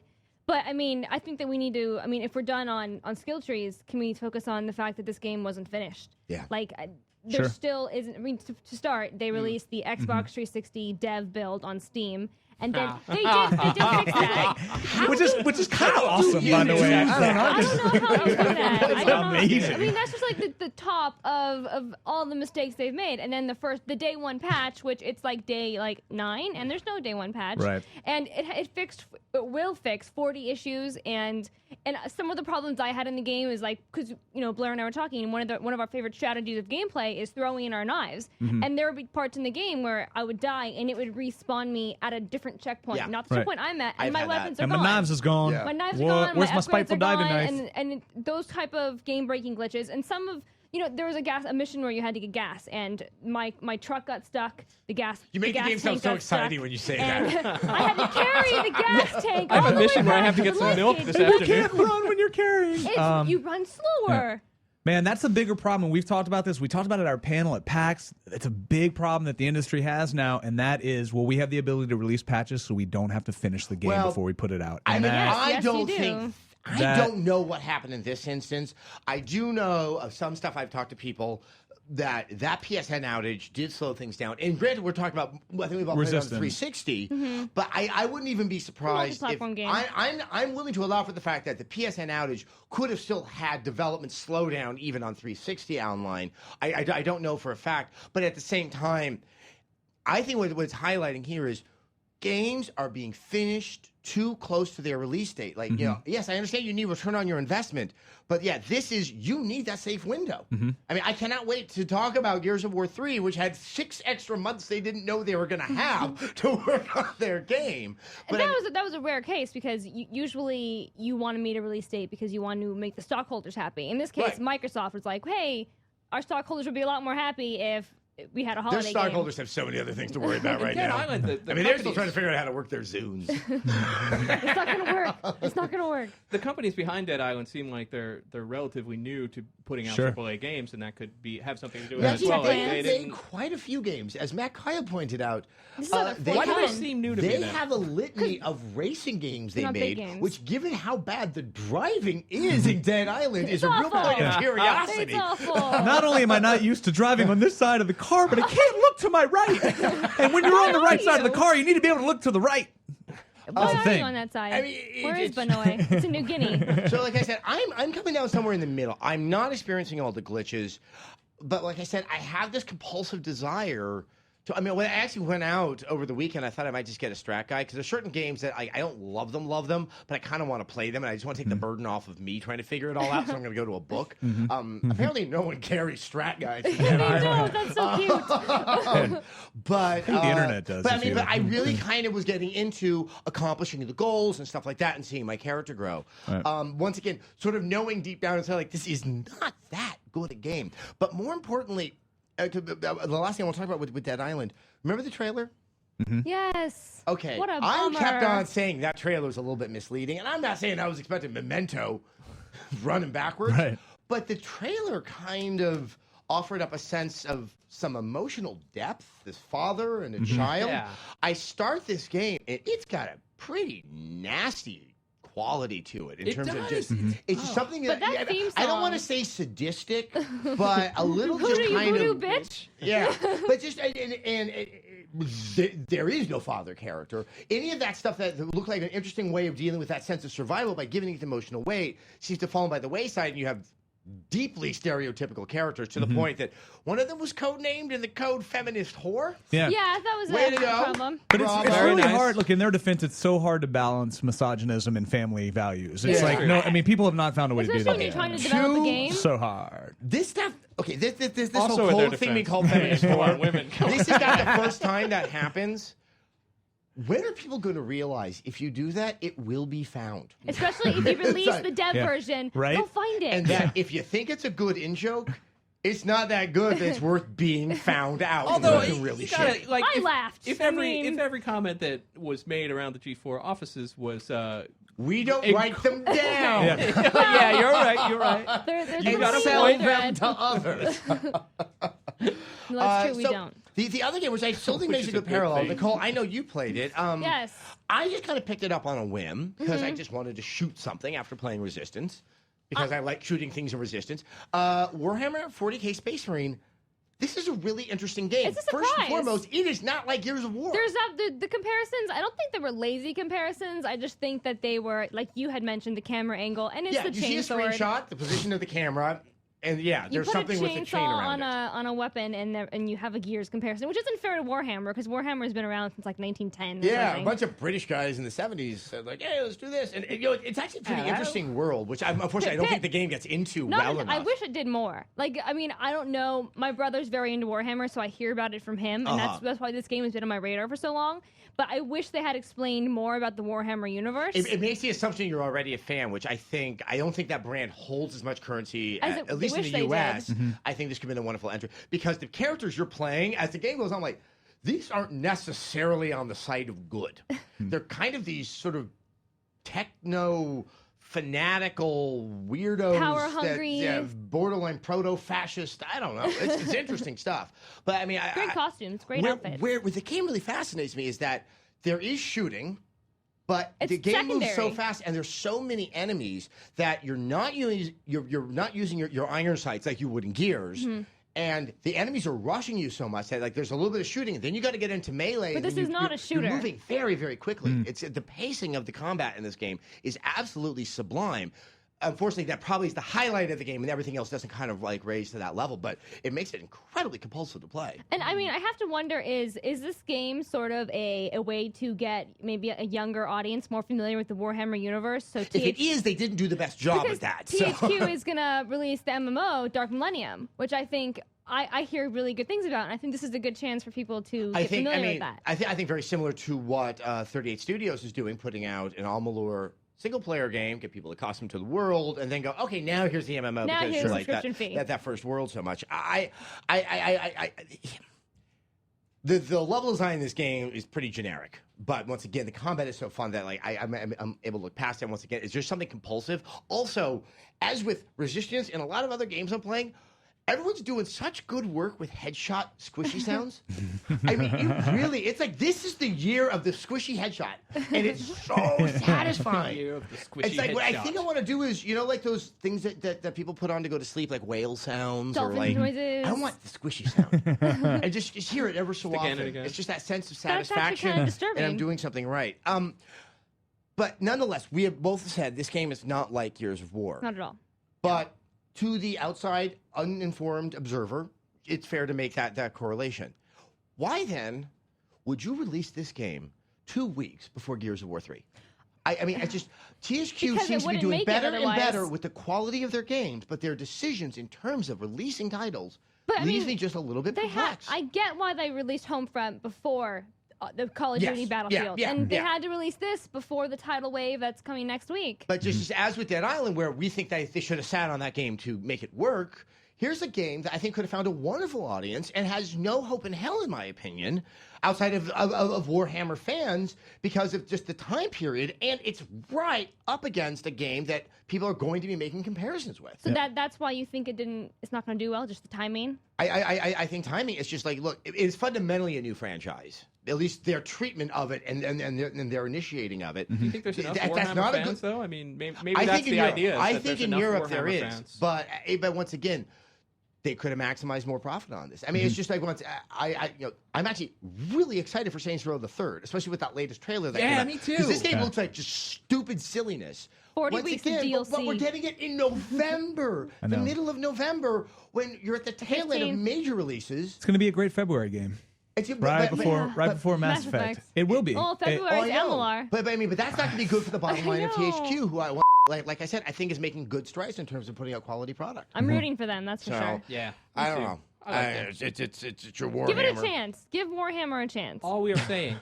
But, I mean, I think that we need to, if we're done on skill trees, can we focus on the fact that this game wasn't finished? Yeah. Like, there still isn't, to start, they released the Xbox 360 dev build on Steam, and then they did fix that. which is kind of awesome, by the way. I don't know how you do that. It's amazing. I mean, that's just like the top of all the mistakes they've made. And then the day one patch, which it's like day 9, and there's no day one patch. Right. And it will fix 40 issues, and some of the problems I had in the game is like, because Blair and I were talking, and one of our favorite strategies of gameplay is throwing in our knives. And there would be parts in the game where I would die, and it would respawn me at a different checkpoint, not the checkpoint I'm at, and my weapons are gone. And my knives is gone. My knives are gone. Where's my upgrades spiteful are diving gone, knife? And those type of game-breaking glitches, and some of there was a mission where you had to get gas, and my truck got stuck. The gas. You make the game sound so exciting when you say that. I had to carry the gas tank. I have all a the mission way where I back have to the get some milk location. this afternoon. You can't run when you're carrying. You run slower. Man, that's a bigger problem. And we've talked about this. We talked about it at our panel at PAX. It's a big problem that the industry has now, and that is, we have the ability to release patches so we don't have to finish the game before we put it out. And Yes, you do. I don't know what happened in this instance. I do know of some stuff I've talked to people that PSN outage did slow things down. And granted, we're talking about, I think we've all played it on 360, but I wouldn't even be surprised if I'm willing to allow for the fact that the PSN outage could have still had development slow down even on 360 online. I don't know for a fact, but at the same time, I think what it's highlighting here is games are being finished too close to their release date. Like, yes, I understand you need return on your investment, but yeah, you need that safe window. I mean, I cannot wait to talk about Gears of War 3, which had 6 extra months they didn't know they were going to have to work on their game. But that was a rare case, because usually you want to meet a release date because you want to make the stockholders happy. In this case, Microsoft was like, hey, our stockholders would be a lot more happy if we had a holiday their stockholders have so many other things to worry about right Dead now. Island, they're still trying to figure out how to work their Zunes. It's not going to work. It's not going to work. The companies behind Dead Island seem like they're relatively new to putting out AAA games, and that could have something to do with it as well. They made quite a few games, as Matt Kaya pointed out. Why do they seem new to me? They have a litany of racing games they made, which, given how bad the driving is in Dead Island, is a real point of curiosity. It's awful. Not only am I not used to driving on this side of the car, but I can't look to my right. And when you're on the right side of the car, you need to be able to look to the right. Why the are thing. you on that side? I mean, Where is Benoit? It's in New Guinea. So, like I said, I'm coming down somewhere in the middle. I'm not experiencing all the glitches, but like I said, I have this compulsive desire to. I mean, when I actually went out over the weekend, I thought I might just get a strat guide, because there's certain games that I don't love them, but I kind of want to play them, and I just want to take the burden off of me trying to figure it all out. So I'm going to go to a book. Apparently, no one carries strat guides. They don't. That's so cute. But the internet does. But I really kind of was getting into accomplishing the goals and stuff like that, and seeing my character grow. Right. Once again, sort of knowing deep down inside, like, this is not that good a game. But more importantly, the last thing I want to talk about with Dead Island. Remember the trailer? Yes. Okay. What a I bummer. kept on saying that trailer was a little bit misleading, and I'm not saying I was expecting Memento running backwards. Right. but the trailer kind of offered up a sense of some emotional depth. This father and a child. Yeah. I start this game, and it's got a pretty nasty quality to it in terms of just it's just something But that theme I don't want to song- say sadistic, but a little just Voodoo, kind voodoo, of bitch. yeah, but just there is no father character. Any of that stuff that looked like an interesting way of dealing with that sense of survival by giving it emotional weight seems to fall by the wayside, and you have deeply stereotypical characters to the point that one of them was codenamed in the code feminist whore. Yeah. Yeah, that was Way a to go. problem. But it's Bravo. really Very nice. hard. Look, in their defense, it's so hard to balance misogynism and family values. It's Yeah. like, no, I mean, people have not found a way to do Especially that. when you're yet. trying to develop the Two- game. So hard. This stuff, okay, this Also whole in their cold thing we defense. call feminist More whore. women. This is not the first time that happens. When are people going to realize if you do that, it will be found? Especially if you release Sorry. the dev Yeah. version, Right? go find it. And that if you think it's a good in-joke, it's not that good that it's worth being found out. Although Looking really you gotta, shitty. like, I if, laughed. If I every mean- if every comment that was made around the G4 offices was We don't Inc- write them down. yeah, you're right, you're right. There's And a got a sell point. them to others. No, that's true, we so don't. The other game, which I still think Which makes a is a good good parallel. thing. Nicole, I know you played it. Yes. I just kind of picked it up on a whim because I just wanted to shoot something after playing Resistance because I like shooting things in Resistance. Warhammer 40K Space Marine. This is a really interesting game. It's a First and surprise. foremost, it is not like Gears of War. There's the comparisons. I don't think they were lazy comparisons. I just think that they were, like you had mentioned, the camera angle, and it's yeah, the you see a chain sword. screenshot, the position of the camera, and yeah, You there's put something a with the chain chainsaw around on it. a weapon, and you have a Gears comparison, which isn't fair to Warhammer because Warhammer has been around since like 1910. Or Yeah, something. a bunch of British guys in the 70s said like, hey, let's do this. And you know, it's actually a pretty interesting world, which unfortunately I don't think the game gets into No, well enough. I wish it did more. Like, I mean, I don't know. My brother's very into Warhammer, so I hear about it from him, and that's why this game has been on my radar for so long. But I wish they had explained more about the Warhammer universe. It makes the assumption you're already a fan, which I don't think that brand holds as much currency, As at least in wish the they U.S. did. I think this could have been a wonderful entry because the characters you're playing, as the game goes on, I'm like, these aren't necessarily on the side of good. They're kind of these sort of techno fanatical weirdos, Power-hungry. borderline proto-fascist. I don't know. It's interesting stuff. But I mean, Great costumes, great outfits. Where the game really fascinates me is that there is shooting. But It's the game moves so secondary. fast, and there's so many enemies that you're not using your iron sights like you would in Gears, Mm-hmm. and the enemies are rushing you so much that like there's a little bit of shooting, and then you got to get into melee. But and this then is not a You're shooter. moving very, very quickly. It's the pacing of the combat in this game is absolutely sublime. Unfortunately, that probably is the highlight of the game, and everything else doesn't kind of like raise to that level. But it makes it incredibly compulsive to play. And I mean, I have to wonder: is this game sort of a way to get maybe a younger audience more familiar with the Warhammer universe? So If it is, they didn't do the best job because at that. THQ is gonna release the MMO Dark Millennium, which I think I hear really good things about, and I think this is a good chance for people to get familiar with that. I think very similar to what 38 Studios is doing, putting out an Almalur single-player game, get people accustomed to the world, and then go, okay, now here's the MMO Now because here's you the like subscription fee. that first world so much. The level design in this game is pretty generic, but once again, the combat is so fun that like I'm able to look past it. Once again, it's just something compulsive. Also, as with Resistance and a lot of other games I'm playing, everyone's doing such good work with headshot squishy sounds. I mean, it's like this is the year of the squishy headshot, and it's so satisfying. Year of the squishy It's like what I headshot. think I want to do is, you know, like those things that people put on to go to sleep, like whale sounds Dolphin or like noises. I want the squishy sound, and just hear it ever so Again often. and again. It's just that sense of That's actually satisfaction, kinda disturbing. and I'm doing something right. But nonetheless, we have both said this game is not like Gears of War. Not at all. But to the outside, uninformed observer, it's fair to make that correlation. Why then would you release this game 2 weeks before Gears of War 3? I mean, it's just THQ Because it seems to be wouldn't doing make it better and otherwise. better with the quality of their games, but their decisions in terms of releasing titles But, I leaves mean, me just a little bit They had. perplexed. I get why they released Homefront before the Call of Yes. Duty Yeah, Battlefield, yeah, and they yeah. had to release this before the tidal wave that's coming next week. But just as with Dead Island, where we think that they should have sat on that game to make it work, here's a game that I think could have found a wonderful audience and has no hope in hell, in my opinion. outside of Warhammer fans because of just the time period, and it's right up against a game that people are going to be making comparisons with. So that's why you think it's not going to do well, just the timing? I think timing is just like, look, it's fundamentally a new franchise. At least their treatment of it and their initiating of it. Do you think there's enough Warhammer fans, though? I mean, maybe that's the idea. I think in Europe Warhammer there is, fans. but once again, they could have maximized more profit on this. I mean, it's just like once I'm actually really excited for Saints Row the Third, especially with that latest trailer. That came out. Me too. Because this game looks like just stupid silliness. 40 Once weeks again, of DLC. but we're getting it in November, the middle of November, when you're at the tail end of major releases. It's going to be a great February game. Right before Mass Effect. It will be. Oh, February is MLR. But that's not going to be good for the bottom line of THQ, who I want. Like I said, I think is making good strides in terms of putting out quality product. I'm rooting for them, that's for sure. Yeah. I don't know. It's your Warhammer. Give it a chance. Give Warhammer a chance. all we are saying.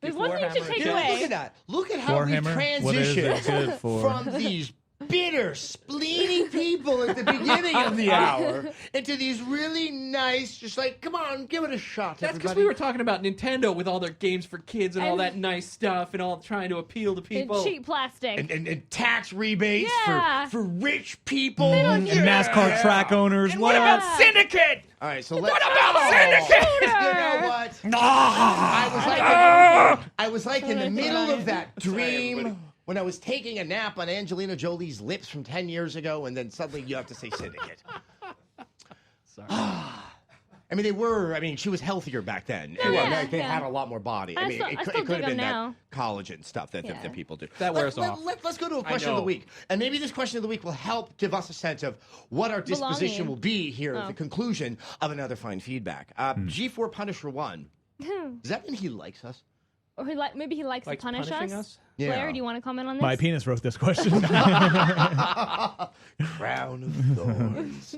There's one thing to Warhammer a take chance. away. Look at that. Look at how we Warhammer, what is it good transitioned for? from these bitter, spleeny people at the beginning of the hour into these really nice, just like, come on, give it a shot, That's because everybody. we were talking about Nintendo with all their games for kids and all And- that nice stuff and all trying to appeal to And people. cheap plastic. and tax rebates Yeah. for rich people. And NASCAR track owners. What about Syndicate? All right, so let's. What about Syndicate? You know what? I was like in the middle of that dream when I was taking a nap on Angelina Jolie's lips from 10 years ago, and then suddenly you have to say Syndicate. Sorry. I mean, she was healthier back then. They had a lot more body. I mean, it could have been that collagen stuff that people do. That wears off. Let's go to a question of the week. And maybe this question of the week will help give us a sense of what our disposition will be here at the conclusion of another fine feedback. G4 Punisher 1. Does that mean he likes us? Or maybe he likes to punish punishing us. Yeah. Blair, do you want to comment on this? My penis wrote this question. Crown of Thorns.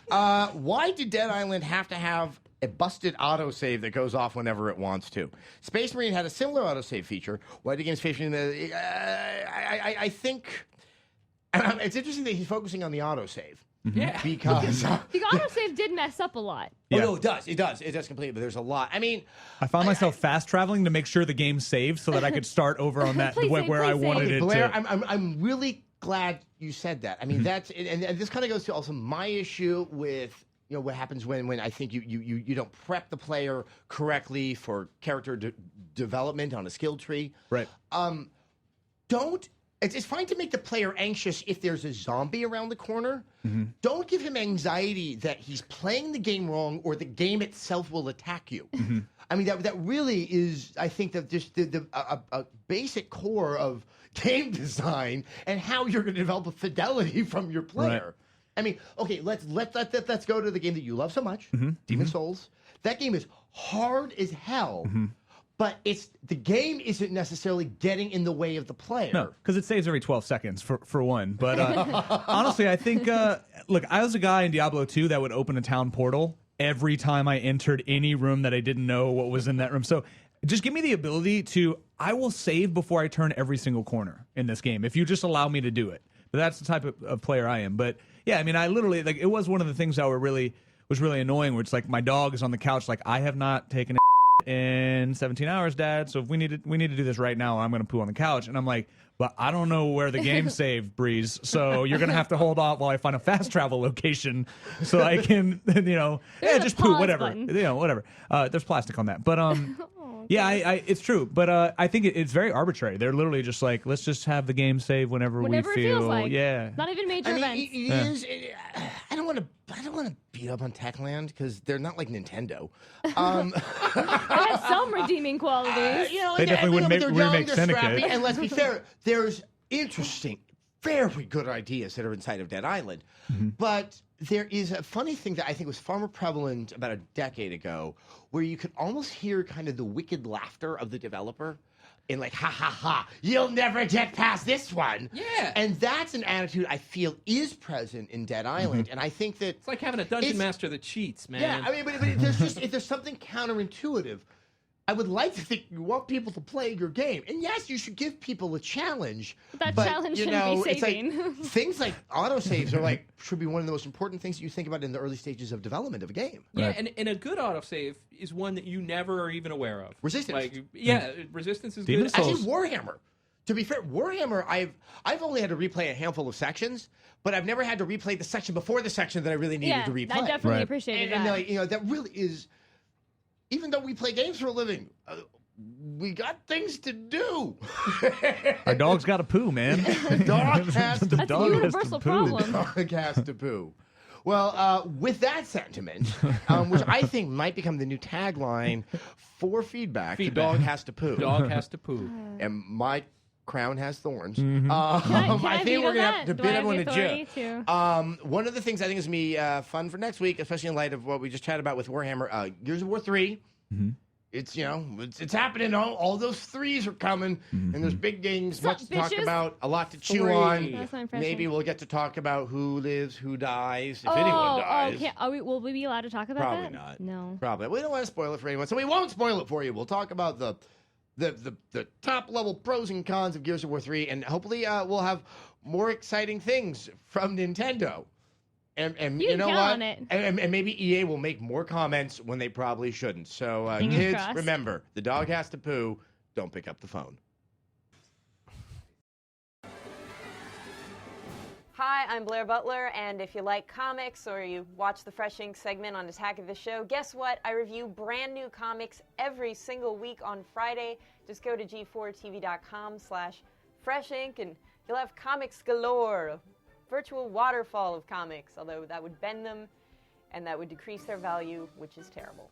Why did Dead Island have to have a busted autosave that goes off whenever it wants to? Space Marine had a similar autosave feature. Why did games facing the... I think... it's interesting that he's focusing on the autosave. Yeah. Because... The autosave did mess up a lot. Yeah. Oh, no, it does. It does completely, but there's a lot. I mean... I found myself fast traveling to make sure the game saved so that I could start over on that Please save, where I please save. wanted it Blair, to. I'm really glad you said that. I mean, that's and this kind of goes to also my issue with what happens when I think you don't prep the player correctly for character development on a skill tree. Right. It's fine to make the player anxious if there's a zombie around the corner. Don't give him anxiety that he's playing the game wrong or the game itself will attack you. I mean, that really is, I think, that just a basic core of game design and how you're going to develop a fidelity from your player. Right. I mean, okay, let's go to the game that you love so much, Demon Souls. That game is hard as hell. But the game isn't necessarily getting in the way of the player. No, because it saves every 12 seconds for one. But honestly, I think, look, I was a guy in Diablo 2 that would open a town portal every time I entered any room that I didn't know what was in that room. So just give me the ability I will save before I turn every single corner in this game, if you just allow me to do it. But that's the type of player I am. But yeah, I mean, I literally, like, it was one of the things that was really annoying, where it's like my dog is on the couch, like, I have not taken a in 17 hours, Dad, so if we need to do this right now, I'm going to poo on the couch. And I'm like, but I don't know where the game saved, Breeze, so you're going to have to hold off while I find a fast travel location so I can, just poo, whatever. Button. Whatever. There's plastic on that. But, yeah, it's true. But I think it's very arbitrary. They're literally just like, let's just have the game save whenever we feel. It feels like. Yeah. Not even major events. I don't want to beat up on Techland because they're not like Nintendo. They have some redeeming qualities. They definitely wouldn't remake Syndicate. Scrappy, and let's be fair, there's interesting, very good ideas that are inside of Dead Island. But there is a funny thing that I think was far more prevalent about a decade ago, where you could almost hear kind of the wicked laughter of the developer. In like, ha ha ha, you'll never get past this one. Yeah. And that's an attitude I feel is present in Dead Island. And I think that... It's like having a dungeon master that cheats, man. Yeah, I mean, but there's something counterintuitive. I would like to think you want people to play your game. And yes, you should give people a challenge. That but, challenge you shouldn't know, be it's saving. like things like autosaves are like should be one of the most important things that you think about in the early stages of development of a game. Yeah, and a good autosave is one that you never are even aware of. Resistance. Like, yeah, resistance is Demon's good. Souls. Actually, Warhammer. To be fair, Warhammer, I've only had to replay a handful of sections, but I've never had to replay the section before the section that I really needed to replay. I definitely Right. appreciated and that. like, you know, that really is. Even though we play games for a living, we got things to do. Our dog's got to poo, man. The dog has to The That's dog a has to universal poo. problem. Dog has to poo. Well, with that sentiment, which I think might become the new tagline for feedback, the dog has to poo. Dog has to poo. And my crown has thorns. Can I think we're veto going to have that? to Do bid I have everyone the to authority jail. to- One of the things I think is going to be fun for next week, especially in light of what we just chatted about with Warhammer, Gears of War 3. Mm-hmm. It's, you know, it's happening. All those threes are coming, and there's big games, much to talk bitches? about, a lot to chew Three. on. That's not impressive. Maybe we'll get to talk about who lives, who dies, if anyone dies. okay. Will we be allowed to talk about Probably that? not. No. Probably. We don't want to spoil it for anyone, so we won't spoil it for you. We'll talk about the top level pros and cons of Gears of War 3, and hopefully we'll have more exciting things from Nintendo. And You you can know count what? on it. And maybe EA will make more comments when they probably shouldn't. So Fingers kids, crossed. remember, the dog has to poo. Don't pick up the phone. Hi, I'm Blair Butler, and if you like comics or you watch the Fresh Ink segment on Attack of the Show, guess what? I review brand new comics every single week on Friday. Just go to g4tv.com/freshink and you'll have comics galore, a virtual waterfall of comics, although that would bend them and that would decrease their value, which is terrible.